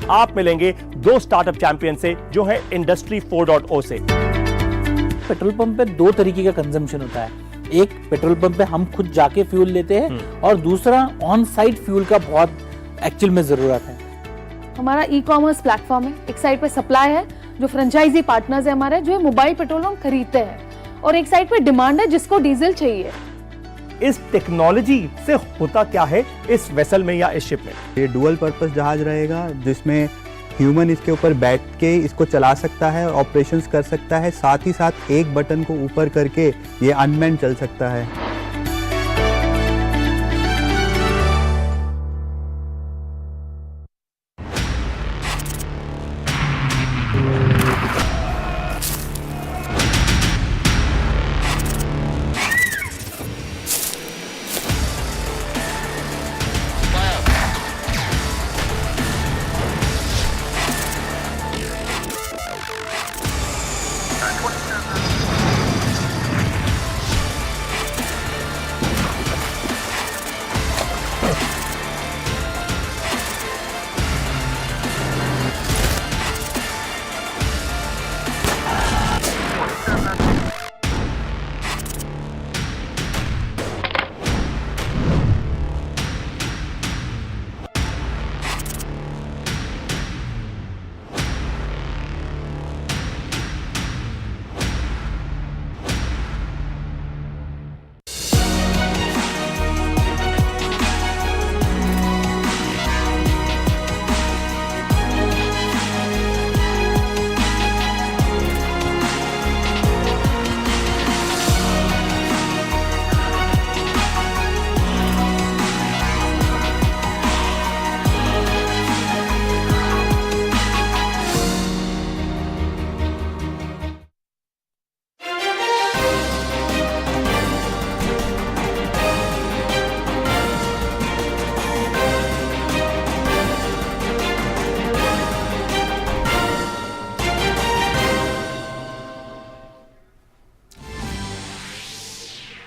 आप मिलेंगे दो स्टार्टअप चैंपियन से जो है इंडस्ट्री 4.0 से। पेट्रोल पंप पे दो तरीके का कंजम्पशन होता है, एक पेट्रोल पंप पे हम खुद जाके फ्यूल लेते हैं और दूसरा ऑन साइट फ्यूल का बहुत एक्चुअल में जरूरत है। हमारा ई-कॉमर्स प्लेटफॉर्म है, एक साइड पे सप्लाई है जो फ्रेंचाइजी पार्टनर्स है हमारे, जो मोबाइल पेट्रोल पंप खरीदते हैं, और एक साइड पे डिमांड है जिसको डीजल चाहिए। इस टेक्नोलॉजी से होता क्या है इस वेसल में या इस शिप में? ये डुअल पर्पस जहाज रहेगा जिसमें ह्यूमन इसके ऊपर बैठ के इसको चला सकता है, ऑपरेशंस कर सकता है, साथ ही साथ एक बटन को ऊपर करके ये अनमैन्ड चल सकता है।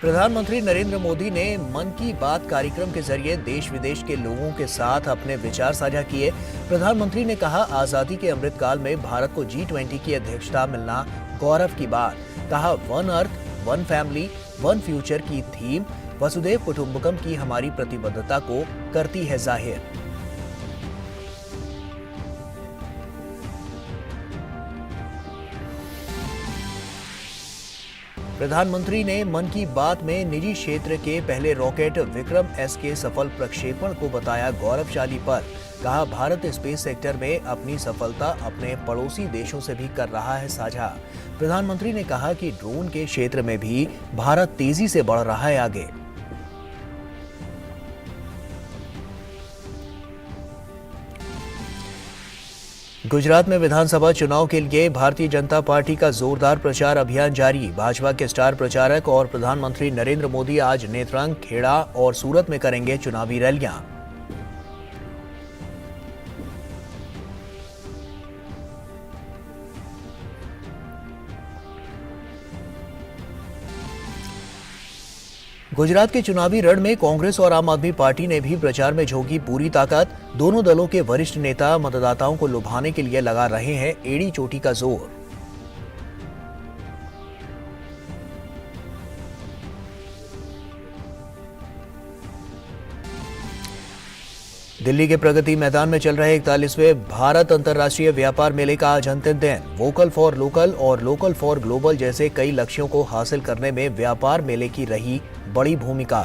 प्रधानमंत्री नरेंद्र मोदी ने मन की बात कार्यक्रम के जरिए देश विदेश के लोगों के साथ अपने विचार साझा किए। प्रधानमंत्री ने कहा, आजादी के अमृतकाल में भारत को G20 की अध्यक्षता मिलना गौरव की बात। कहा, one earth one family one future की थीम वसुधैव कुटुंबकम की हमारी प्रतिबद्धता को करती है जाहिर। प्रधानमंत्री ने मन की बात में निजी क्षेत्र के पहले रॉकेट विक्रम एस के सफल प्रक्षेपण को बताया गौरवशाली पल। कहा, भारत स्पेस सेक्टर में अपनी सफलता अपने पड़ोसी देशों से भी कर रहा है साझा। प्रधानमंत्री ने कहा कि ड्रोन के क्षेत्र में भी भारत तेजी से बढ़ रहा है आगे। गुजरात में विधानसभा चुनाव के लिए भारतीय जनता पार्टी का जोरदार प्रचार अभियान जारी। भाजपा के स्टार प्रचारक और प्रधानमंत्री नरेंद्र मोदी आज नेत्रांग, खेड़ा और सूरत में करेंगे चुनावी रैलियां। गुजरात के चुनावी रण में कांग्रेस और आम आदमी पार्टी ने भी प्रचार में झोंकी पूरी ताकत। दोनों दलों के वरिष्ठ नेता मतदाताओं को लुभाने के लिए लगा रहे हैं एड़ी चोटी का जोर। दिल्ली के प्रगति मैदान में चल रहे 41वें भारत अंतर्राष्ट्रीय व्यापार मेले का आज अंतिम दिन। वोकल फॉर लोकल और लोकल फॉर ग्लोबल जैसे कई लक्ष्यों को हासिल करने में व्यापार मेले की रही बड़ी भूमिका।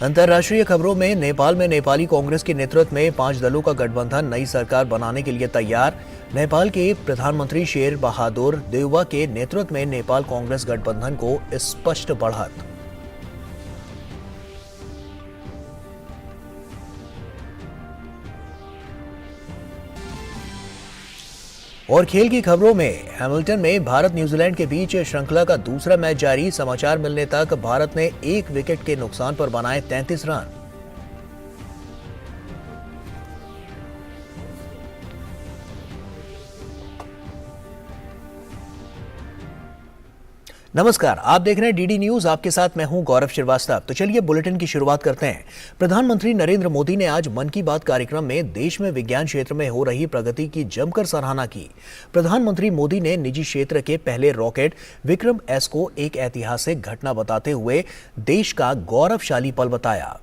अंतर्राष्ट्रीय खबरों में नेपाल में नेपाली कांग्रेस के नेतृत्व में 5 दलों का गठबंधन नई सरकार बनाने के लिए तैयार। नेपाल के प्रधानमंत्री शेर बहादुर देउवा के नेतृत्व में नेपाल कांग्रेस गठबंधन को स्पष्ट बढ़त। और खेल की खबरों में हैमिल्टन में भारत न्यूजीलैंड के बीच श्रृंखला का दूसरा मैच जारी। समाचार मिलने तक भारत ने 1 विकेट के नुकसान पर बनाए 33 रन। नमस्कार, आप देख रहे हैं डीडी न्यूज। आपके साथ मैं हूं गौरव श्रीवास्तव। तो चलिए बुलेटिन की शुरुआत करते हैं। प्रधानमंत्री नरेंद्र मोदी ने आज मन की बात कार्यक्रम में देश में विज्ञान क्षेत्र में हो रही प्रगति की जमकर सराहना की। प्रधानमंत्री मोदी ने निजी क्षेत्र के पहले रॉकेट विक्रम एस को एक ऐतिहासिक घटना बताते हुए देश का गौरवशाली पल बताया।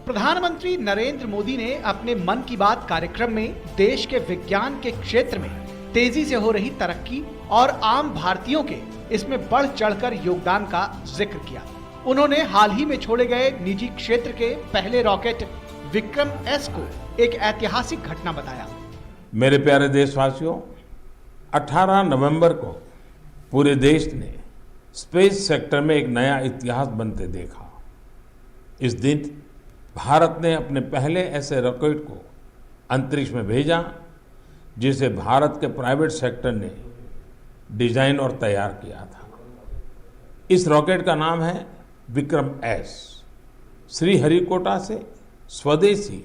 प्रधानमंत्री नरेंद्र मोदी ने अपने मन की बात कार्यक्रम में देश के विज्ञान के क्षेत्र में तेजी से हो रही तरक्की और आम भारतीयों के इसमें बढ़ चढ़कर योगदान का जिक्र किया। उन्होंने हाल ही में छोड़े गए निजी क्षेत्र के पहले रॉकेट विक्रम एस को एक ऐतिहासिक घटना बताया। मेरे प्यारे देशवासियों, 18 नवंबर को पूरे देश ने स्पेस सेक्टर में एक नया इतिहास बनते देखा। इस दिन भारत ने अपने पहले ऐसे रॉकेट को अंतरिक्ष में भेजा जिसे भारत के प्राइवेट सेक्टर ने डिजाइन और तैयार किया था। इस रॉकेट का नाम है विक्रम एस। श्रीहरिकोटा से स्वदेशी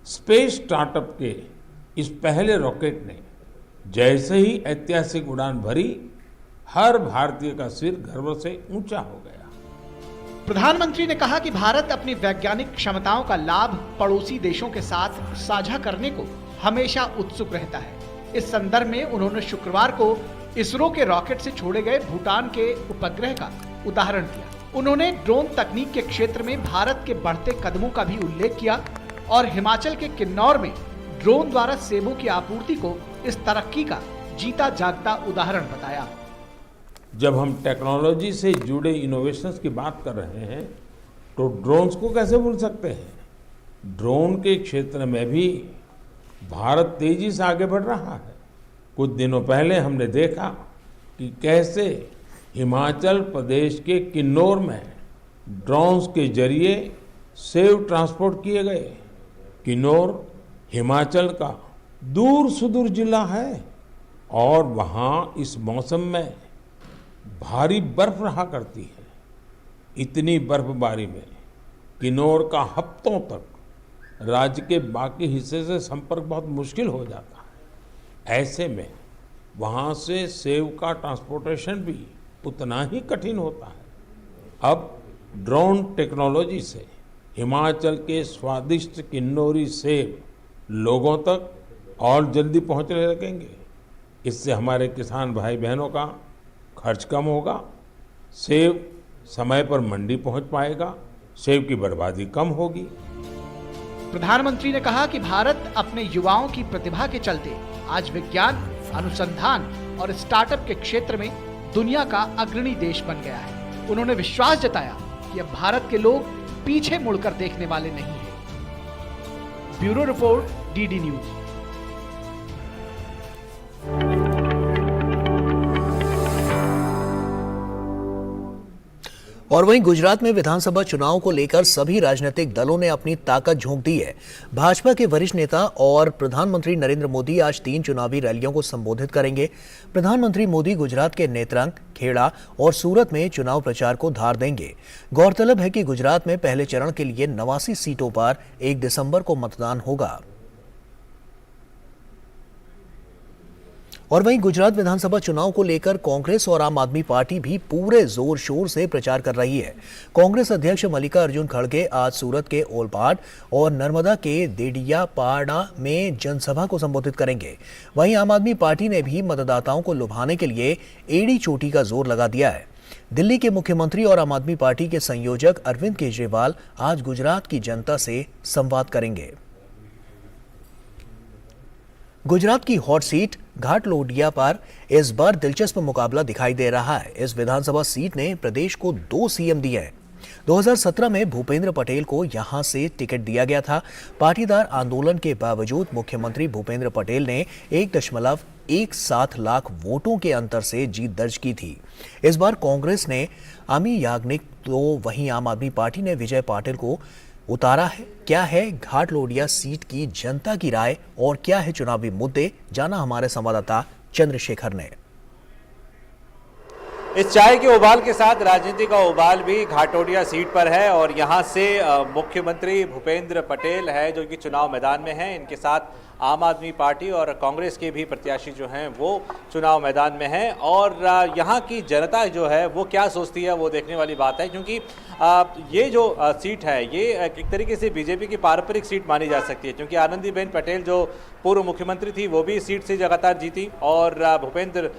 स्पेस स्टार्टअप के इस पहले रॉकेट ने जैसे ही ऐतिहासिक उड़ान भरी, हर भारतीय का सिर गर्व से ऊंचा हो गया। प्रधानमंत्री ने कहा कि भारत अपनी वैज्ञानिक क्षमताओं का लाभ पड़ोसी देशों के साथ साझा करने को हमेशा उत्सुक रहता है। इस संदर्भ में उन्होंने शुक्रवार को इसरो के रॉकेट से छोड़े गए भूटान के उपग्रह का उदाहरण दिया। उन्होंने ड्रोन तकनीक के क्षेत्र में भारत के बढ़ते कदमों का भी उल्लेख किया और हिमाचल के किन्नौर में ड्रोन द्वारा सेबों की आपूर्ति को इस तरक्की का जीता जागता उदाहरण बताया। जब हम टेक्नोलॉजी से जुड़े इनोवेशंस की बात कर रहे हैं तो ड्रोन्स को कैसे भूल सकते हैं। ड्रोन के क्षेत्र में भी भारत तेजी से आगे बढ़ रहा है। कुछ दिनों पहले हमने देखा कि कैसे हिमाचल प्रदेश के किन्नौर में ड्रोन्स के जरिए सेब ट्रांसपोर्ट किए गए। किन्नौर हिमाचल का दूर सुदूर जिला है और वहाँ इस मौसम में भारी बर्फ रहा करती है। इतनी बर्फबारी में किन्नौर का हफ्तों तक राज्य के बाकी हिस्से से संपर्क बहुत मुश्किल हो जाता है। ऐसे में वहाँ से सेब का ट्रांसपोर्टेशन भी उतना ही कठिन होता है। अब ड्रोन टेक्नोलॉजी से हिमाचल के स्वादिष्ट किन्नौरी सेब लोगों तक और जल्दी पहुँचने लगेंगे। इससे हमारे किसान भाई बहनों का खर्च कम होगा, सेब समय पर मंडी पहुंच पाएगा, सेब की बर्बादी कम होगी। प्रधानमंत्री ने कहा कि भारत अपने युवाओं की प्रतिभा के चलते आज विज्ञान, अनुसंधान और स्टार्टअप के क्षेत्र में दुनिया का अग्रणी देश बन गया है। उन्होंने विश्वास जताया कि अब भारत के लोग पीछे मुड़कर देखने वाले नहीं हैं। Bureau report, DD news. और वहीं गुजरात में विधानसभा चुनाव को लेकर सभी राजनीतिक दलों ने अपनी ताकत झोंक दी है। भाजपा के वरिष्ठ नेता और प्रधानमंत्री नरेंद्र मोदी आज 3 चुनावी रैलियों को संबोधित करेंगे। प्रधानमंत्री मोदी गुजरात के नेत्रांग, खेड़ा और सूरत में चुनाव प्रचार को धार देंगे। गौरतलब है कि गुजरात में पहले चरण के लिए 89 सीटों पर 1 दिसंबर को मतदान होगा। और वहीं गुजरात विधानसभा चुनाव को लेकर कांग्रेस और आम आदमी पार्टी भी पूरे जोर शोर से प्रचार कर रही है। कांग्रेस अध्यक्ष मल्लिकार्जुन खड़गे आज सूरत के ओलपाड और नर्मदा के देडियापाड़ा में जनसभा को संबोधित करेंगे। वहीं आम आदमी पार्टी ने भी मतदाताओं को लुभाने के लिए एड़ी चोटी का जोर लगा दिया है। दिल्ली के मुख्यमंत्री और आम आदमी पार्टी के संयोजक अरविंद केजरीवाल आज गुजरात की जनता से संवाद करेंगे। गुजरात की हॉट सीट घाटलोडिया पर इस बार दिलचस्प मुकाबला दिखाई दे रहा है। इस विधानसभा सीट ने प्रदेश को 2 सीएम दिए हैं। 2017 में भूपेंद्र पटेल को यहां से टिकट दिया गया था। पाटीदार आंदोलन के बावजूद मुख्यमंत्री भूपेंद्र पटेल ने 1.17 लाख वोटों के अंतर से जीत दर्ज की थी। इस बार कांग्रेस ने अमी याग्निक तो वहीं आम आदमी पार्टी ने विजय पाटिल को उतारा है। क्या है घाटलोडिया सीट की जनता की राय और क्या है चुनावी मुद्दे, जाना हमारे संवाददाता चंद्रशेखर ने। इस चाय के उबाल के साथ राजनीति का उबाल भी घाटोडिया सीट पर है और यहाँ से मुख्यमंत्री भूपेंद्र पटेल है जो कि चुनाव मैदान में हैं। इनके साथ आम आदमी पार्टी और कांग्रेस के भी प्रत्याशी जो हैं वो चुनाव मैदान में हैं और यहाँ की जनता जो है वो क्या सोचती है वो देखने वाली बात है, क्योंकि ये जो सीट है ये एक तरीके से बीजेपी की पारंपरिक सीट मानी जा सकती है, क्योंकि आनंदीबेन पटेल जो पूर्व मुख्यमंत्री थी वो भी इस सीट से लगातार जीती और भूपेंद्र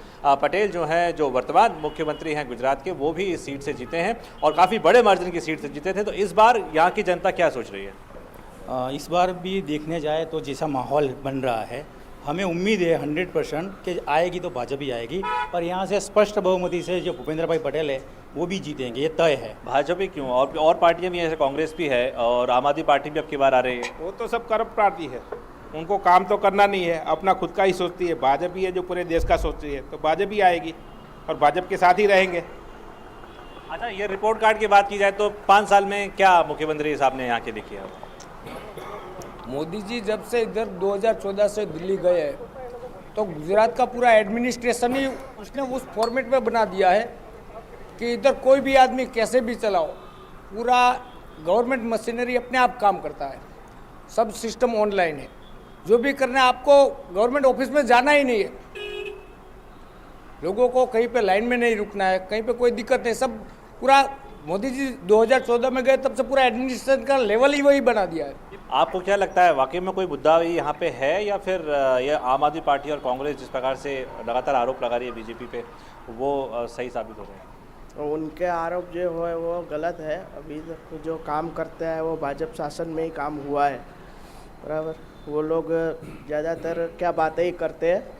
पटेल जो हैं जो वर्तमान मुख्यमंत्री हैं गुजरात के, वो भी इस सीट से जीते हैं और काफ़ी बड़े मार्जिन की सीट से जीते थे। तो इस बार यहाँ की जनता क्या सोच रही है? इस बार भी देखने जाए तो जैसा माहौल बन रहा है, हमें उम्मीद है 100% कि आएगी तो भाजपा ही आएगी, पर यहाँ से स्पष्ट बहुमति से जो भूपेंद्र भाई पटेल है वो भी जीतेंगे, ये तय है। भाजपा क्यों? और पार्टियां भी हैं, जैसे कांग्रेस भी है और आम आदमी पार्टी भी अब की बार आ रही है। वो तो सब करप्ट पार्टी है, उनको काम तो करना नहीं है, अपना खुद का ही सोचती है। भाजपा ही है जो पूरे देश का सोचती है, तो भाजपा ही आएगी और भाजपा के साथ ही रहेंगे। अच्छा, ये रिपोर्ट कार्ड की बात की जाए तो 5 साल में क्या मुख्यमंत्री साहब ने यहाँ के लिए किया? मोदी जी जब से इधर 2014 से दिल्ली गए तो गुजरात का पूरा एडमिनिस्ट्रेशन ही उसने उस फॉर्मेट में बना दिया है कि इधर कोई भी आदमी कैसे भी चलाओ, पूरा गवर्नमेंट मशीनरी अपने आप काम करता है, सब सिस्टम ऑनलाइन है, जो भी करना है आपको गवर्नमेंट ऑफिस में जाना ही नहीं है, लोगों को कहीं पे लाइन में नहीं रुकना है, कहीं पे कोई दिक्कत नहीं, सब पूरा मोदी जी 2014 में गए तब से पूरा एडमिनिस्ट्रेशन का लेवल ही वही बना दिया है। आपको क्या लगता है वाकई में कोई मुद्दा यहाँ पे है या फिर ये आम आदमी पार्टी और कांग्रेस जिस प्रकार से लगातार आरोप लगा रही है बीजेपी पे वो सही साबित हो रहे हैं? उनके आरोप जो है वो गलत है। अभी तक जो काम करते हैं वो भाजपा शासन में ही काम हुआ है, बराबर। वो लोग ज़्यादातर क्या बातें ही करते हैं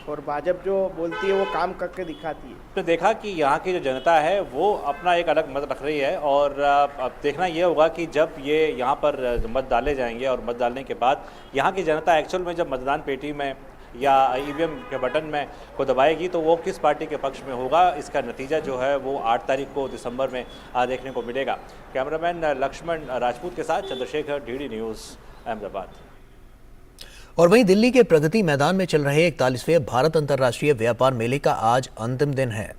और भाजपा जो बोलती है वो काम करके दिखाती है। तो देखा कि यहाँ की जो जनता है वो अपना एक अलग मत रख रही है और अब देखना ये होगा कि जब ये यहाँ पर मत डाले जाएंगे और मत डालने के बाद यहाँ की जनता एक्चुअल में जब मतदान पेटी में या ईवीएम के बटन में को दबाएगी तो वो किस पार्टी के पक्ष में होगा, इसका नतीजा जो है वो 8 तारीख को दिसंबर में देखने को मिलेगा। कैमरामैन लक्ष्मण राजपूत के साथ चंद्रशेखर, डीडी न्यूज़, अहमदाबाद। और वहीं दिल्ली के प्रगति मैदान में चल रहे 41वें भारत अंतर्राष्ट्रीय व्यापार मेले का आज अंतिम दिन है।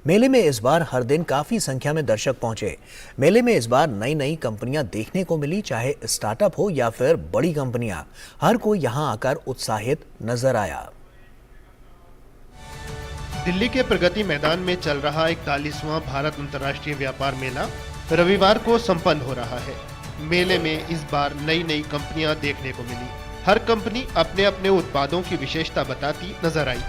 मेले में इस बार हर दिन काफी संख्या में दर्शक पहुंचे। मेले में इस बार नई नई कंपनियां देखने को मिली, चाहे स्टार्टअप हो या फिर बड़ी कंपनियां, हर कोई यहां आकर उत्साहित नजर आया। दिल्ली के प्रगति मैदान में चल रहा 41वां भारत अंतर्राष्ट्रीय व्यापार मेला रविवार को संपन्न हो रहा है। मेले में इस बार नई नई कंपनियां देखने को मिली। हर कंपनी अपने अपने उत्पादों की विशेषता बताती नजर आई।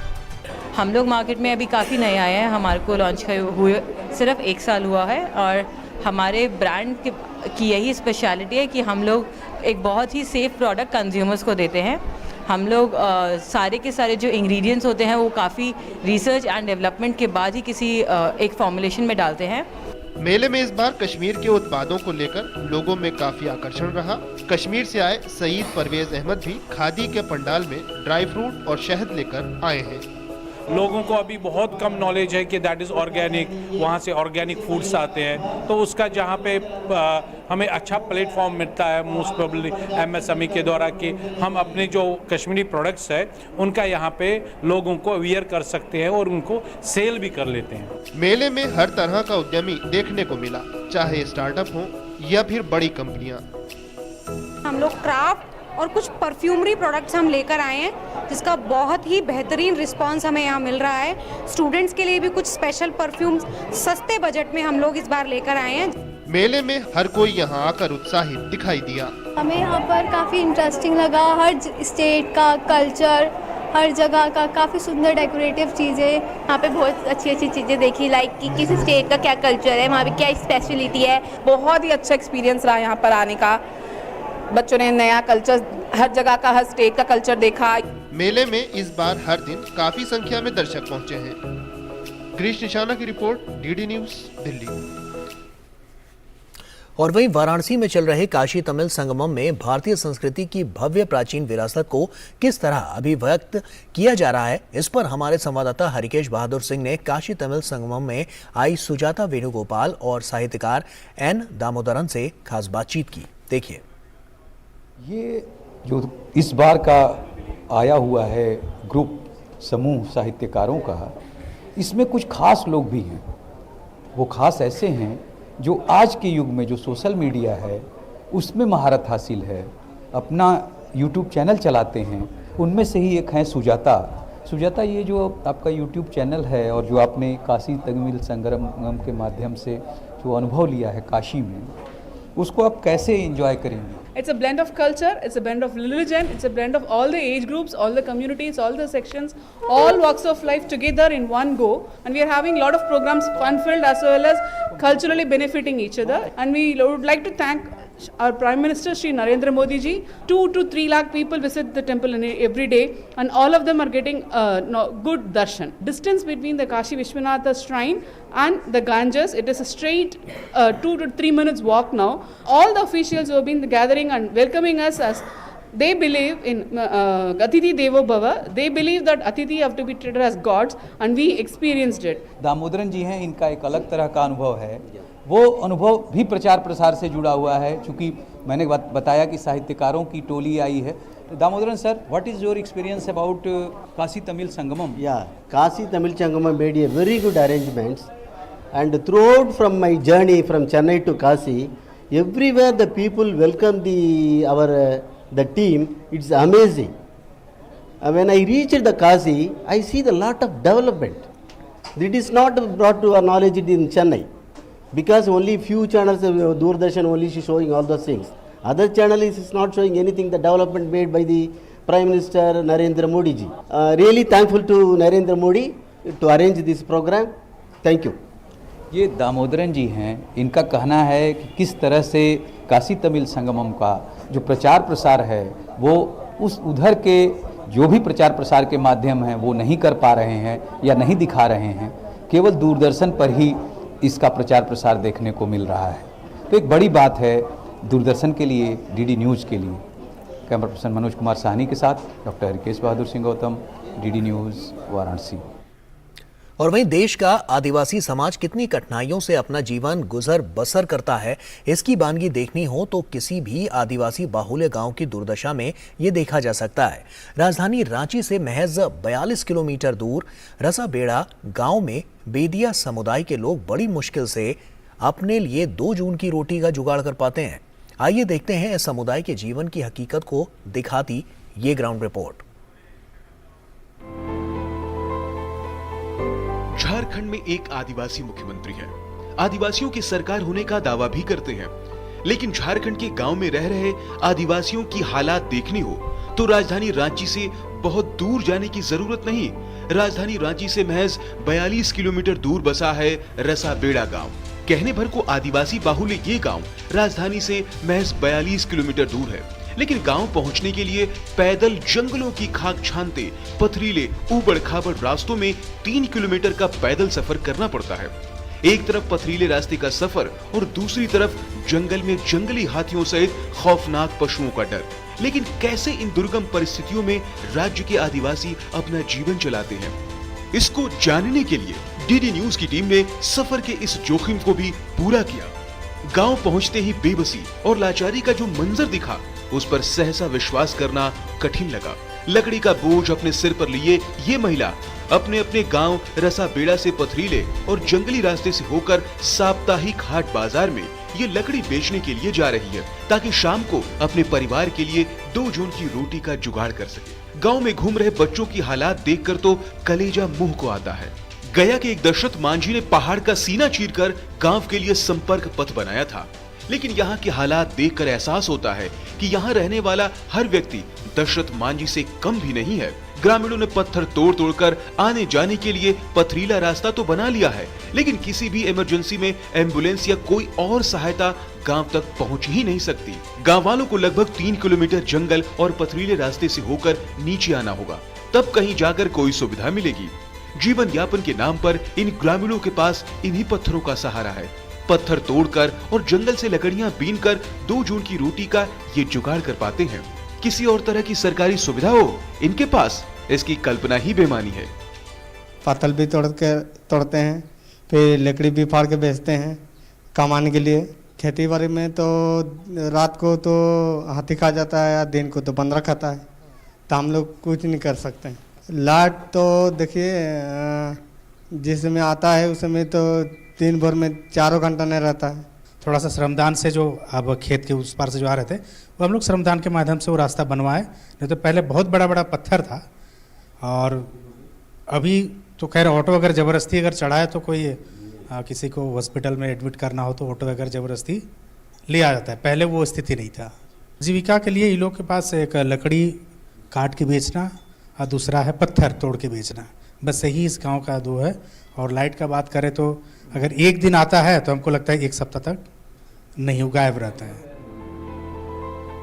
हम लोग मार्केट में अभी काफ़ी नए आए हैं, हमारे को लॉन्च हुए सिर्फ 1 साल हुआ है और हमारे ब्रांड की यही स्पेशलिटी है कि हम लोग एक बहुत ही सेफ प्रोडक्ट कंज्यूमर्स को देते हैं। हम लोग सारे के सारे जो इंग्रेडिएंट्स होते हैं वो काफ़ी रिसर्च एंड डेवलपमेंट के बाद ही किसी एक फॉर्मुलेशन में डालते हैं। मेले में इस बार कश्मीर के उत्पादों को लेकर लोगों में काफी आकर्षण रहा। कश्मीर से आए सईद परवेज अहमद भी खादी के पंडाल में ड्राई फ्रूट और शहद लेकर आए हैं। लोगों को अभी बहुत कम नॉलेज है कि दैट इज़ ऑर्गेनिक, वहाँ से ऑर्गेनिक फूड्स आते हैं, तो उसका जहाँ पे हमें अच्छा प्लेटफॉर्म मिलता है मोस्ट प्रोबेबली MSME के द्वारा कि हम अपने जो कश्मीरी प्रोडक्ट्स है उनका यहाँ पे लोगों को अवेयर कर सकते हैं और उनको सेल भी कर लेते हैं। मेले में हर तरह का उद्यमी देखने को मिला, चाहे स्टार्टअप हो या फिर बड़ी कंपनियां। हम लोग क्राफ्ट और कुछ परफ्यूमरी प्रोडक्ट्स हम लेकर आए हैं जिसका बहुत ही बेहतरीन रिस्पांस हमें यहाँ मिल रहा है। स्टूडेंट्स के लिए भी कुछ स्पेशल परफ्यूम्स सस्ते बजट में हम लोग इस बार लेकर आए हैं। मेले में हर कोई यहाँ आकर उत्साहित दिखाई दिया। हमें यहाँ पर काफ़ी इंटरेस्टिंग लगा, हर स्टेट का कल्चर, हर जगह का काफ़ी सुंदर डेकोरेटिव चीज़ें, यहाँ पे बहुत अच्छी अच्छी चीज़ें देखी, लाइक कि किस स्टेट का क्या कल्चर है, वहाँ पे क्या स्पेशलिटी है। बहुत ही अच्छा एक्सपीरियंस रहा यहाँ पर आने का। बच्चों ने नया कल्चर, हर जगह का, हर स्टेट का कल्चर देखा। मेले में इस बार हर दिन काफी संख्या में दर्शक पहुंचे हैं। ग्रीश निशाना की रिपोर्ट, डीडी न्यूज़, दिल्ली। और वहीं वाराणसी में चल रहे काशी तमिल संगमम में भारतीय संस्कृति की भव्य प्राचीन विरासत को किस तरह अभिव्यक्त किया जा रहा है, इस पर हमारे संवाददाता हरिकेश बहादुर सिंह ने काशी तमिल संगमम में आई सुजाता वेणुगोपाल और साहित्यकार N दामोदरन से खास बातचीत की। देखिए। ये जो इस बार का आया हुआ है ग्रुप, समूह साहित्यकारों का, इसमें कुछ खास लोग भी हैं। वो खास ऐसे हैं जो आज के युग में जो सोशल मीडिया है उसमें महारत हासिल है, अपना यूट्यूब चैनल चलाते हैं, उनमें से ही एक हैं सुजाता। सुजाता, ये जो आपका यूट्यूब चैनल है और जो आपने काशी तमिल संगम के माध्यम से जो अनुभव लिया है काशी में, उसको आप कैसे एंजॉय करेंगे? It's a blend of culture, it's a blend of religion, it's a blend of all the age groups, all the communities, all the sections, all walks of life together in one go. And we are having a lot of programs fun-filled as well as culturally benefiting each other. And we would like to thank our Prime Minister Shri Narendra Modi ji. 2 to 3 lakh people visit the temple every day, and all of them are getting good darshan. Distance between the Kashi Vishwanatha shrine and the Ganges, it is a straight 2 to 3 minutes walk now. All the officials who have been gathering and welcoming us as they believe in Atithi Devo Bhava. They believe that Atithi have to be treated as gods, and we experienced it. Damodaran जी हैं, इनका एक अलग तरह का अनुभव है। वो अनुभव भी प्रचार प्रसार से जुड़ा हुआ है, चूँकि मैंने बताया कि साहित्यकारों की टोली आई है। तो Damodaran sir, what is your experience about Kashi Tamil Sangamam? Kashi Tamil Sangamam made a very good arrangements, and throughout from my journey from Chennai to Kashi, everywhere the people welcome the team. It's amazing. When I reached the Kashi, I see the lot of development. It is not brought to our knowledge in Chennai, because only few channels, Doordarshan only is showing all those things. Other channel is not showing anything, the development made by the Prime Minister Narendra Modi ji. Really thankful to Narendra Modi to arrange this program. Thank you. ये दामोदरन जी हैं, इनका कहना है कि किस तरह से काशी तमिल संगमम का जो प्रचार प्रसार है वो उधर के जो भी प्रचार प्रसार के माध्यम हैं वो नहीं कर पा रहे हैं या नहीं दिखा रहे हैं, केवल दूरदर्शन पर ही इसका प्रचार प्रसार देखने को मिल रहा है। तो एक बड़ी बात है दूरदर्शन के लिए, डीडी न्यूज़ के लिए। कैमरा पर्सन मनोज कुमार साहनी के साथ doctor Harikesh Bahadur Singh Gautam, DD news, Varanasi. और वहीं देश का आदिवासी समाज कितनी कठिनाइयों से अपना जीवन गुजर बसर करता है, इसकी बानगी देखनी हो तो किसी भी आदिवासी बाहुल्य गांव की दुर्दशा में ये देखा जा सकता है। राजधानी रांची से महज 42 किलोमीटर दूर रसाबेड़ा गांव में बेदिया समुदाय के लोग बड़ी मुश्किल से अपने लिए 2 जून की रोटी का जुगाड़ कर पाते हैं। आइए देखते हैं इस समुदाय के जीवन की हकीकत को दिखाती ये ग्राउंड रिपोर्ट। झारखंड में एक आदिवासी मुख्यमंत्री है। आदिवासियों की सरकार होने का दावा भी करते हैं, लेकिन झारखंड के गांव में रह रहे आदिवासियों की हालात देखनी हो तो राजधानी रांची से बहुत दूर जाने की जरूरत नहीं। राजधानी रांची से महज 42 किलोमीटर दूर बसा है रसाबेड़ा गांव। कहने भर को आदिवासी बाहुल्य ये गांव राजधानी से महज 42 किलोमीटर दूर है, लेकिन गांव पहुंचने के लिए पैदल जंगलों की खाक छानते पथरीले ऊबड़ खाबड़ रास्तों में 3 किलोमीटर का पैदल सफर करना पड़ता है। एक तरफ पथरीले रास्ते का सफर और दूसरी तरफ जंगल में जंगली हाथियों सहित खौफनाक पशुओं का डर। लेकिन कैसे इन दुर्गम परिस्थितियों में राज्य के आदिवासी अपना जीवन चलाते हैं, इसको जानने के लिए डीडी न्यूज की टीम ने सफर के इस जोखिम को भी पूरा किया। गांव पहुंचते ही बेबसी और लाचारी का जो मंजर दिखा, उस पर सहसा विश्वास करना कठिन लगा। लकड़ी का बोझ अपने सिर पर लिए ये महिला अपने अपने गांव रसाबेड़ा से पथरीले और जंगली रास्ते से होकर साप्ताहिक हाट बाजार में ये लकड़ी बेचने के लिए जा रही है, ताकि शाम को अपने परिवार के लिए 2 जून की रोटी का जुगाड़ कर सके। गांव में घूम रहे बच्चों की हालात देखकर तो कलेजा मुंह को आता है। गया के एक दशरथ मांझी ने पहाड़ का सीना चीरकर गांव के लिए संपर्क पथ बनाया था, लेकिन यहाँ के हालात देखकर एहसास होता है कि यहाँ रहने वाला हर व्यक्ति दशरथ मांझी से कम भी नहीं है। ग्रामीणों ने पत्थर तोड़ तोड़कर आने जाने के लिए पथरीला रास्ता तो बना लिया है, लेकिन किसी भी इमरजेंसी में एम्बुलेंस या कोई और सहायता गांव तक पहुंच ही नहीं सकती। गांव वालों को लगभग 3 किलोमीटर जंगल और पथरीले रास्ते से होकर नीचे आना होगा, तब कहीं जाकर कोई सुविधा मिलेगी। जीवन यापन के नाम पर इन ग्रामीणों के पास इन्हीं पत्थरों का सहारा है। पत्थर तोड़कर और जंगल से लकड़ियां बीनकर 2 जून की रोटी का ये जुगाड़ कर पाते हैं। किसी और तरह की सरकारी सुविधा हो इनके पास, इसकी कल्पना ही बेमानी है। पत्थर भी तोड़ते हैं, फिर लकड़ी भी फाड़ के बेचते हैं कमाने के लिए। खेती बाड़ी में तो रात को तो हाथी खा जाता है या दिन को तो बंदर खाता है, तो हम लोग कुछ नहीं कर सकते। लाइट तो देखिए जिस समय आता है उस समय तो दिन भर में 4 घंटा नहीं रहता है, थोड़ा सा श्रमदान से जो अब खेत के उस पार से जो आ रहे थे वो हम लोग श्रमदान के माध्यम से वो रास्ता बनवाए। नहीं तो पहले बहुत बड़ा बड़ा पत्थर था और अभी तो खैर ऑटो अगर ज़बरदस्ती अगर चढ़ाए तो कोई किसी को हॉस्पिटल में एडमिट करना हो तो ऑटो अगर ज़बरदस्ती ले आ जाता है, पहले वो स्थिति नहीं था। जीविका के लिए इन लोग के पास एक लकड़ी काट के बेचना और दूसरा है पत्थर तोड़ के बेचना, बस यही इस गांव का दो है। और लाइट का बात करें तो अगर एक दिन आता है तो हमको लगता है एक सप्ताह तक नहीं हो, गायब रहता है।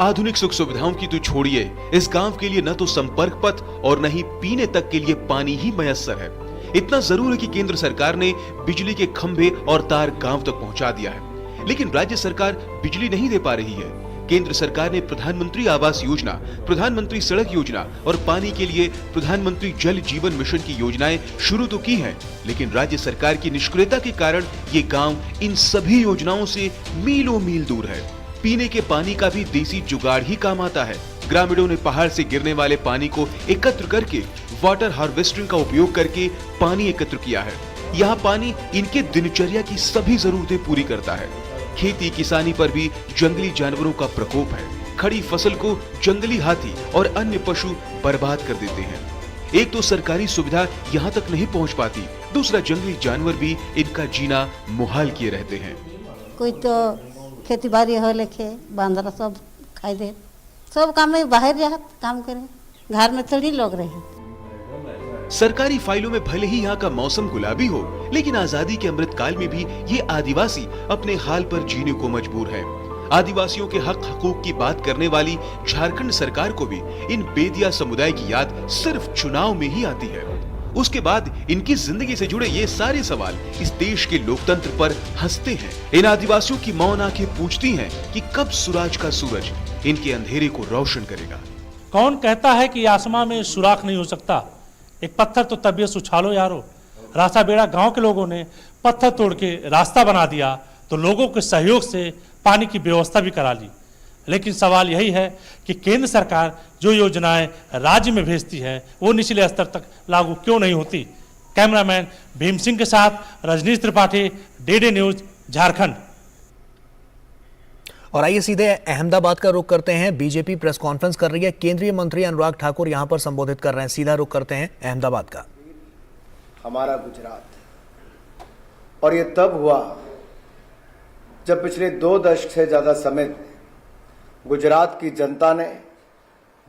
आधुनिक सुख सुविधाओं की तो छोड़िए, इस गांव के लिए न तो संपर्क पथ और न ही पीने तक के लिए पानी ही मयस्सर है। इतना जरूर है कि केंद्र सरकार ने बिजली के खंभे और तार गांव तक पहुंचा दिया है, लेकिन राज्य सरकार बिजली नहीं दे पा रही है। केंद्र सरकार ने प्रधानमंत्री आवास योजना, प्रधानमंत्री सड़क योजना और पानी के लिए प्रधानमंत्री जल जीवन मिशन की योजनाएं शुरू तो की हैं, लेकिन राज्य सरकार की निष्क्रियता के कारण ये गांव इन सभी योजनाओं से मीलों मील दूर है। पीने के पानी का भी देसी जुगाड़ ही काम आता है। ग्रामीणों ने पहाड़ से गिरने वाले पानी को एकत्र करके वाटर हार्वेस्टिंग का उपयोग करके पानी एकत्र किया है। यहाँ पानी इनके दिनचर्या की सभी जरूरतें पूरी करता है। खेती किसानी पर भी जंगली जानवरों का प्रकोप है। खड़ी फसल को जंगली हाथी और अन्य पशु बर्बाद कर देते हैं। एक तो सरकारी सुविधा यहाँ तक नहीं पहुँच पाती, दूसरा जंगली जानवर भी इनका जीना मुहाल किए रहते हैं। कोई तो खेती बाड़ी हो लेके बांदरा सब खाई दे, सब काम में बाहर जा काम करे, घर में थोड़ी लोग रहे। सरकारी फाइलों में भले ही यहाँ का मौसम गुलाबी हो, लेकिन आजादी के अमृत काल में भी ये आदिवासी अपने हाल पर जीने को मजबूर है। आदिवासियों के हक हकूक की बात करने वाली झारखंड सरकार को भी इन बेदिया समुदाय की याद सिर्फ चुनाव में ही आती है। उसके बाद इनकी जिंदगी से जुड़े ये सारे सवाल इस देश के लोकतंत्र पर हंसते हैं। इन आदिवासियों की मौन आंखें पूछती हैं कि कब सूरज का सूरज इनके अंधेरे को रोशन करेगा। कौन कहता है कि आसमां में सुराख नहीं हो सकता? एक पत्थर तो तबीयत उछालो यारो। रास्ता बेड़ा गांव के लोगों ने पत्थर तोड़ के रास्ता बना दिया तो लोगों के सहयोग से पानी की व्यवस्था भी करा ली। लेकिन सवाल यही है कि केंद्र सरकार जो योजनाएं राज्य में भेजती है वो निचले स्तर तक लागू क्यों नहीं होती। कैमरामैन भीम सिंह के साथ रजनीश त्रिपाठी, डीडी न्यूज, झारखंड। और आइए सीधे अहमदाबाद का रुख करते हैं। बीजेपी प्रेस कॉन्फ्रेंस कर रही है, केंद्रीय मंत्री अनुराग ठाकुर यहां पर संबोधित कर रहे हैं। सीधा रुख करते हैं अहमदाबाद का। हमारा गुजरात, और ये तब हुआ जब पिछले 2 दशक से ज्यादा समय गुजरात की जनता ने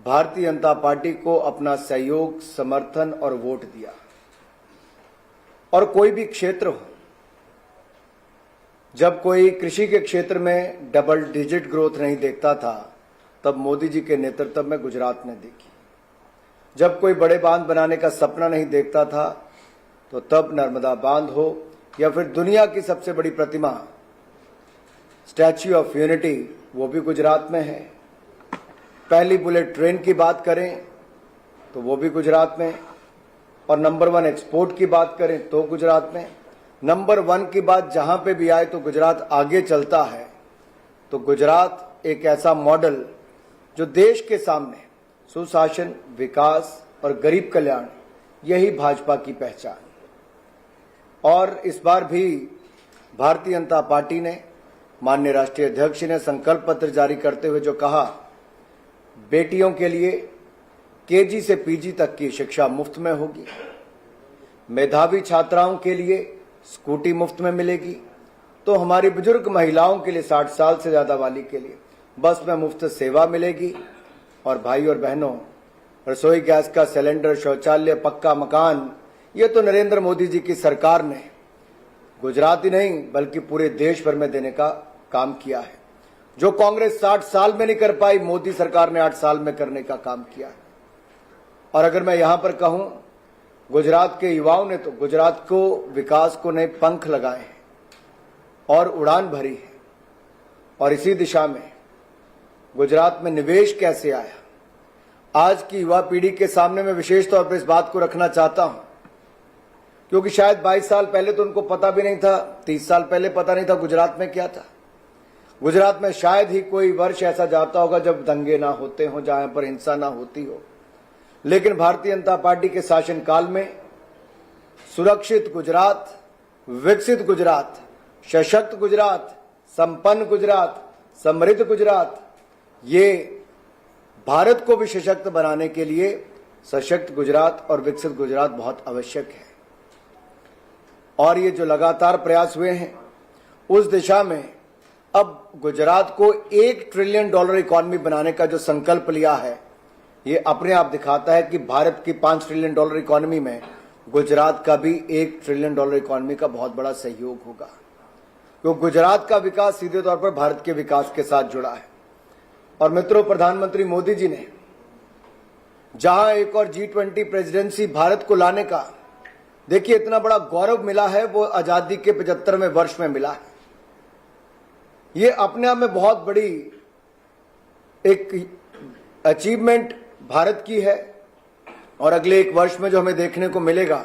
भारतीय जनता पार्टी को अपना सहयोग, समर्थन और वोट दिया। और कोई भी क्षेत्र हो, जब कोई कृषि के क्षेत्र में डबल डिजिट ग्रोथ नहीं देखता था, तब मोदी जी के नेतृत्व में गुजरात ने देखी। जब कोई बड़े बांध बनाने का सपना नहीं देखता था, तो तब नर्मदा बांध हो या फिर दुनिया की सबसे बड़ी प्रतिमा स्टैच्यू ऑफ यूनिटी, वो भी गुजरात में है। पहली बुलेट ट्रेन की बात करें तो वो भी गुजरात में, और नंबर 1 एक्सपोर्ट की बात करें तो गुजरात में। नंबर 1 की बात जहां पे भी आए तो गुजरात आगे चलता है। तो गुजरात एक ऐसा मॉडल जो देश के सामने सुशासन, विकास और गरीब कल्याण, यही भाजपा की पहचान। और इस बार भी भारतीय जनता पार्टी ने, माननीय राष्ट्रीय अध्यक्ष ने संकल्प पत्र जारी करते हुए जो कहा, बेटियों के लिए केजी से पीजी तक की शिक्षा मुफ्त में होगी, मेधावी छात्राओं के लिए स्कूटी मुफ्त में मिलेगी, तो हमारी बुजुर्ग महिलाओं के लिए 60 साल से ज्यादा वाली के लिए बस में मुफ्त सेवा मिलेगी। और भाई और बहनों, रसोई गैस का सिलेंडर, शौचालय, पक्का मकान, ये तो नरेंद्र मोदी जी की सरकार ने गुजरात ही नहीं बल्कि पूरे देश भर में देने का काम किया है। जो कांग्रेस 60 साल में नहीं कर पाई, मोदी सरकार ने 8 साल में करने का काम किया है। और अगर मैं यहां पर कहूं, गुजरात के युवाओं ने तो गुजरात को, विकास को नए पंख लगाए हैं और उड़ान भरी है। और इसी दिशा में गुजरात में निवेश कैसे आया, आज की युवा पीढ़ी के सामने मैं विशेष तौर पर इस बात को रखना चाहता हूं, क्योंकि शायद 22 साल पहले तो उनको पता भी नहीं था, 30 साल पहले पता नहीं था गुजरात में क्या था। गुजरात में शायद ही कोई वर्ष ऐसा जाता होगा जब दंगे ना होते हों, जहां पर हिंसा ना होती हो। लेकिन भारतीय जनता पार्टी के शासनकाल में सुरक्षित गुजरात, विकसित गुजरात, सशक्त गुजरात, संपन्न गुजरात, समृद्ध गुजरात, ये भारत को भी सशक्त बनाने के लिए सशक्त गुजरात और विकसित गुजरात बहुत आवश्यक है। और ये जो लगातार प्रयास हुए हैं उस दिशा में अब गुजरात को $1 ट्रिलियन इकोनॉमी बनाने का जो संकल्प लिया है, ये अपने आप दिखाता है कि भारत की $5 ट्रिलियन इकोनॉमी में गुजरात का भी $1 ट्रिलियन इकोनॉमी का बहुत बड़ा सहयोग होगा, क्योंकि गुजरात का विकास सीधे तौर पर भारत के विकास के साथ जुड़ा है। और मित्रों, प्रधानमंत्री मोदी जी ने जहां एक और G20 प्रेसिडेंसी भारत को लाने का, देखिए इतना बड़ा गौरव मिला है, वो आजादी के 75वें वर्ष में मिला है। ये अपने आप में बहुत बड़ी एक अचीवमेंट भारत की है। और अगले 1 वर्ष में जो हमें देखने को मिलेगा,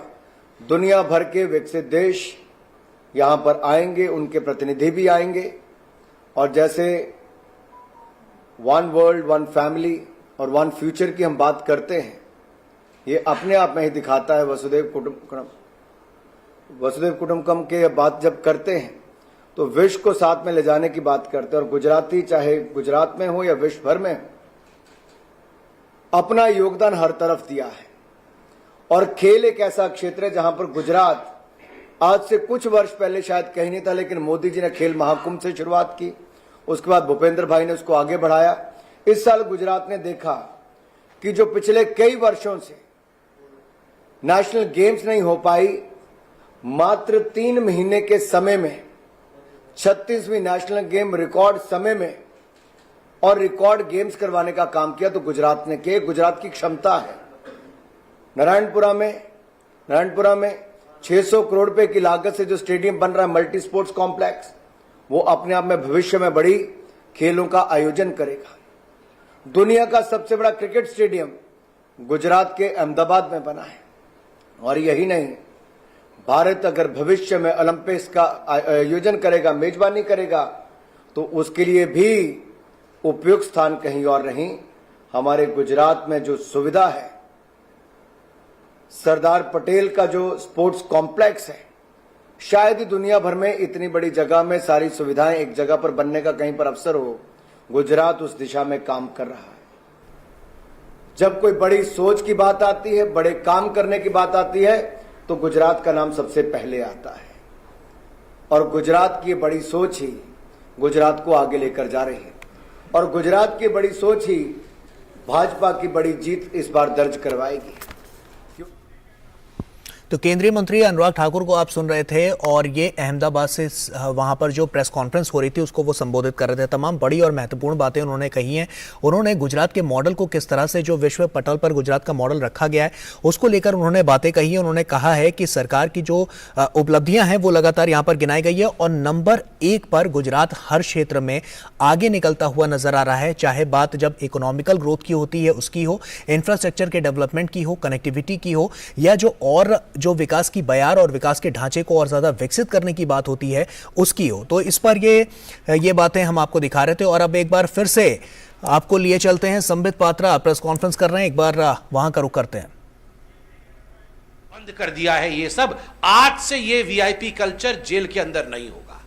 दुनिया भर के विकसित देश यहां पर आएंगे, उनके प्रतिनिधि भी आएंगे, और जैसे वन वर्ल्ड, वन फैमिली और वन फ्यूचर की हम बात करते हैं, ये अपने आप में ही दिखाता है वसुधैव कुटुंबकम के बात जब करते हैं तो विश्व को साथ में ले जाने की बात करते हैं। और गुजराती चाहे गुजरात में हो या विश्व भर में, अपना योगदान हर तरफ दिया है। और खेल एक ऐसा क्षेत्र है जहां पर गुजरात आज से कुछ वर्ष पहले शायद कहीं नहीं था, लेकिन मोदी जी ने खेल महाकुंभ से शुरुआत की, उसके बाद भूपेंद्र भाई ने उसको आगे बढ़ाया। इस साल गुजरात ने देखा कि जो पिछले कई वर्षों से नेशनल गेम्स नहीं हो पाई, मात्र 3 महीने के समय में 36वीं नेशनल गेम रिकॉर्ड समय में और रिकॉर्ड गेम्स करवाने का काम किया तो गुजरात ने किया। गुजरात की क्षमता है। नारायणपुरा में 600 करोड़ रुपए की लागत से जो स्टेडियम बन रहा है, मल्टी स्पोर्ट्स कॉम्प्लेक्स, वो अपने आप में भविष्य में बड़ी खेलों का आयोजन करेगा। दुनिया का सबसे बड़ा क्रिकेट स्टेडियम गुजरात के अहमदाबाद में बना है। और यही नहीं, भारत अगर भविष्य में ओलंपिक्स का आयोजन करेगा, मेजबानी करेगा, तो उसके लिए भी उपयुक्त स्थान कहीं और नहीं, हमारे गुजरात में जो सुविधा है, सरदार पटेल का जो स्पोर्ट्स कॉम्प्लेक्स है, शायद ही दुनिया भर में इतनी बड़ी जगह में सारी सुविधाएं एक जगह पर बनने का कहीं पर अवसर हो। गुजरात उस दिशा में काम कर रहा है। जब कोई बड़ी सोच की बात आती है, बड़े काम करने की बात आती है, तो गुजरात का नाम सबसे पहले आता है। और गुजरात की बड़ी सोच ही गुजरात को आगे लेकर जा रही है। और गुजरात की बड़ी सोच ही भाजपा की बड़ी जीत इस बार दर्ज करवाएगी। तो केंद्रीय मंत्री अनुराग ठाकुर को आप सुन रहे थे, और ये अहमदाबाद से वहां पर जो प्रेस कॉन्फ्रेंस हो रही थी उसको वो संबोधित कर रहे थे। तमाम बड़ी और महत्वपूर्ण बातें उन्होंने कही हैं। उन्होंने गुजरात के मॉडल को, किस तरह से जो विश्व पटल पर गुजरात का मॉडल रखा गया है, उसको लेकर उन्होंने बातें कही हैं। उन्होंने कहा है कि सरकार की जो उपलब्धियां हैं वो लगातार यहाँ पर गिनाई गई है, और नंबर 1 पर गुजरात हर क्षेत्र में आगे निकलता हुआ नजर आ रहा है। चाहे बात जब इकोनॉमिकल ग्रोथ की होती है उसकी हो, इंफ्रास्ट्रक्चर के डेवलपमेंट की हो, कनेक्टिविटी की हो, या जो विकास की बयार और विकास के ढांचे को और ज्यादा विकसित करने की बात होती है उसकी हो। तो इस पर ये बातें हम आपको दिखा रहे थे। और अब एक बार फिर से आपको लिए चलते हैं। संबित पात्रा प्रेस कॉन्फ्रेंस कर रहे हैं, एक बार वहां का रुख करते हैं। बंद कर दिया है ये सब। आज से ये वीआईपी कल्चर जेल के अंदर नहीं होगा।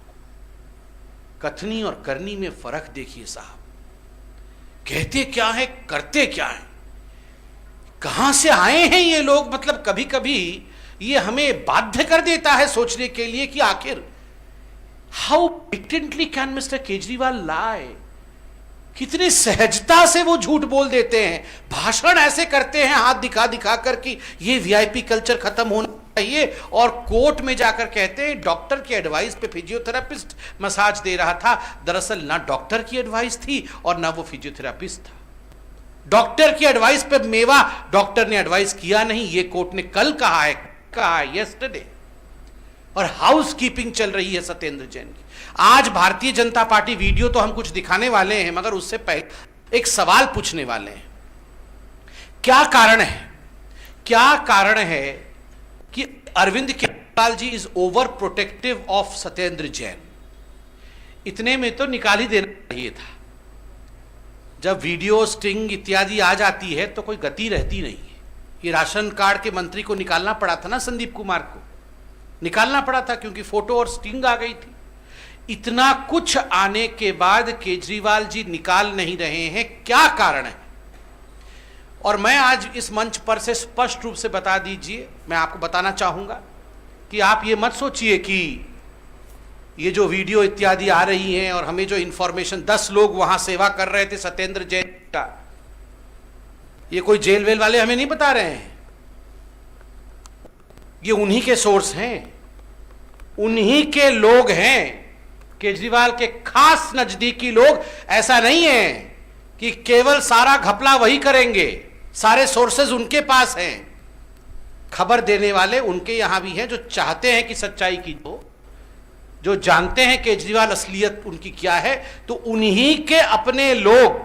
कथनी और करनी में फर्क देखिए साहब। कहते क्या है, करते क्या है, कहां से आए हैं ये लोग। मतलब कभी कभी ये हमें बाध्य कर देता है सोचने के लिए कि आखिर how blatantly can mister Kejriwal lie. कितनी सहजता से वो झूठ बोल देते हैं, भाषण ऐसे करते हैं हाथ दिखा दिखा कर कि ये वीआईपी कल्चर खत्म होना चाहिए, और कोर्ट में जाकर कहते हैं डॉक्टर की एडवाइस पे फिजियोथेरापिस्ट मसाज दे रहा था। दरअसल ना डॉक्टर की एडवाइस थी और ना वो फिजियोथेरापिस्ट था। डॉक्टर की एडवाइस पे मेवा डॉक्टर ने एडवाइस किया नहीं, ये कोर्ट ने कल कहा यस्टरडे। और हाउस कीपिंग चल रही है सत्येंद्र जैन की। आज भारतीय जनता पार्टी वीडियो तो हम कुछ दिखाने वाले हैं, मगर उससे पहले एक सवाल पूछने वाले हैं। क्या कारण है कि Arvind Kejriwal ji is over protective of Satyendra Jain. इतने में तो निकाल ही देना चाहिए था। जब वीडियो स्टिंग इत्यादि आ जाती है तो कोई गति रहती नहीं है। ये राशन कार्ड के मंत्री को निकालना पड़ा था ना, संदीप कुमार को निकालना पड़ा था, क्योंकि फोटो और स्टिंग आ गई थी। इतना कुछ आने के बाद केजरीवाल जी निकाल नहीं रहे हैं, क्या कारण है? और मैं आज इस मंच पर से स्पष्ट रूप से बता दीजिए, मैं आपको बताना चाहूंगा कि आप ये मत सोचिए कि ये जो वीडियो इत्यादि आ रही हैं और हमें जो इंफॉर्मेशन 10 लोग वहां सेवा कर रहे थे सत्येंद्र जैन का, ये कोई जेल वेल वाले हमें नहीं बता रहे हैं, ये उन्हीं के सोर्स हैं, उन्हीं के लोग हैं, केजरीवाल के खास नजदीकी लोग। ऐसा नहीं है कि केवल सारा घपला वही करेंगे, सारे सोर्सेज उनके पास हैं, खबर देने वाले उनके यहां भी हैं जो चाहते हैं कि सच्चाई की जो जानते हैं केजरीवाल असलियत उनकी क्या है, तो उन्हीं के अपने लोग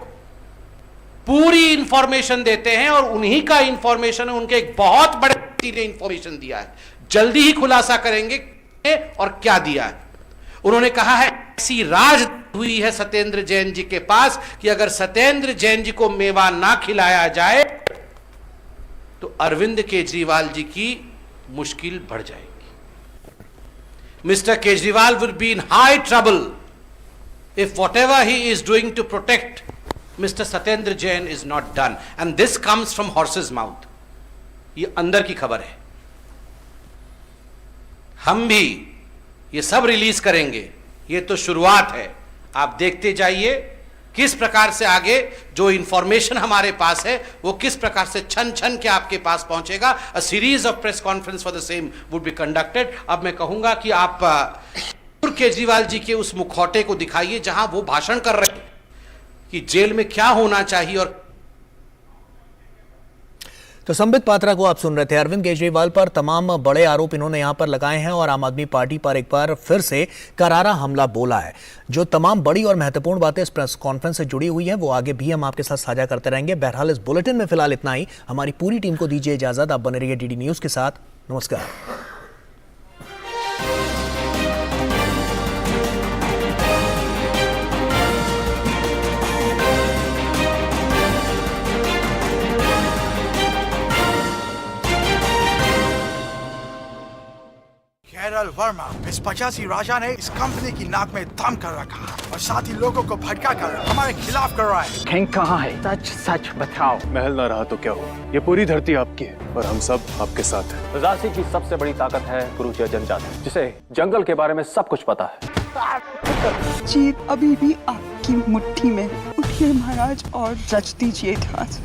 पूरी इंफॉर्मेशन देते हैं और उन्हीं का इंफॉर्मेशन है, उनके एक बहुत बड़े व्यक्ति ने इंफॉर्मेशन दिया है, जल्दी ही खुलासा करेंगे और क्या दिया है। उन्होंने कहा है ऐसी राज हुई है सत्येंद्र जैन जी के पास कि अगर सत्येंद्र जैन जी को मेवा ना खिलाया जाए तो अरविंद केजरीवाल जी की मुश्किल बढ़ जाएगी। Mr. Kejriwal will be in high trouble if whatever he is doing to protect Mr. Satyendra Jain is not done. And this comes from horse's mouth. ये अंदर की खबर है। हम भी ये सब रिलीज करेंगे, ये तो शुरुआत है। आप देखते जाइए किस प्रकार से आगे जो इंफॉर्मेशन हमारे पास है वो किस प्रकार से छन छन के आपके पास पहुंचेगा। A series of press conference for the same would be conducted. अब मैं कहूंगा कि आप केजरीवाल जी के उस मुखौटे को दिखाइए जहां वो भाषण कर रहे हैं कि जेल में क्या होना चाहिए। और तो संबित पात्रा को आप सुन रहे थे। अरविंद केजरीवाल पर तमाम बड़े आरोप इन्होंने यहां पर लगाए हैं और आम आदमी पार्टी पर एक बार फिर से करारा हमला बोला है। जो तमाम बड़ी और महत्वपूर्ण बातें इस प्रेस कॉन्फ्रेंस से जुड़ी हुई हैं वो आगे भी हम आपके साथ साझा करते रहेंगे। बहरहाल इस बुलेटिन में फिलहाल इतना ही। हमारी पूरी टीम को दीजिए इजाजत। आप बने रहिए डीडी न्यूज के साथ। नमस्कार। केरल वर्मा इस 85 राजा ने इस कंपनी की नाक में दम कर रखा और साथ ही लोगों को भड़का कर हमारे खिलाफ कर रहा है। किंग कहाँ है? सच सच बताओ। महल ना रहा तो क्या हो, ये पूरी धरती आपकी है और हम सब आपके साथ हैं। झांसी की सबसे बड़ी ताकत है गुरुजय जनजाति, जिसे जंगल के बारे में सब कुछ पता है। जीत अभी भी आपकी मुट्ठी में। उठिए महाराज और रच दीजिए इतिहास।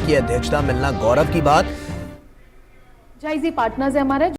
की अध्यक्षता मिलना गौरव की बात। जायजी पार्टनर्स है हमारे।